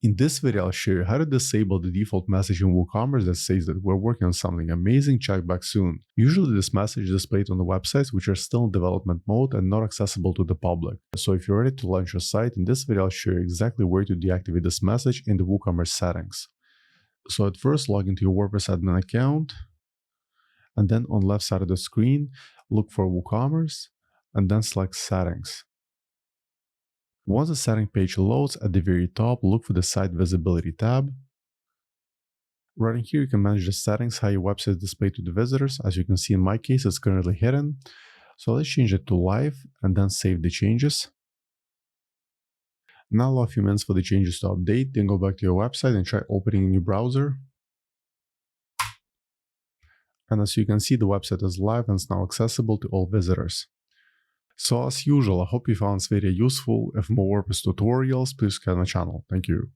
In this video, I'll show you how to disable the default message in WooCommerce that says that we're working on something amazing, check back soon. Usually this message is displayed on the websites which are still in development mode and not accessible to the public. So if you're ready to launch your site, in this video I'll show you exactly where to deactivate this message in the WooCommerce settings. So at first, log into your WordPress admin account, and then on the left side of the screen, look for WooCommerce, and then select Settings. Once the setting page loads, at the very top, look for the Site Visibility tab. Right in here, you can manage the settings, how your website is displayed to the visitors. As you can see, in my case, it's currently hidden. So let's change it to Live, and then save the changes. Now allow a few minutes for the changes to update, then go back to your website and try opening a new browser. And as you can see, the website is live and is now accessible to all visitors. So as usual, I hope you found this video useful. If more WordPress tutorials, please subscribe to my channel. Thank you.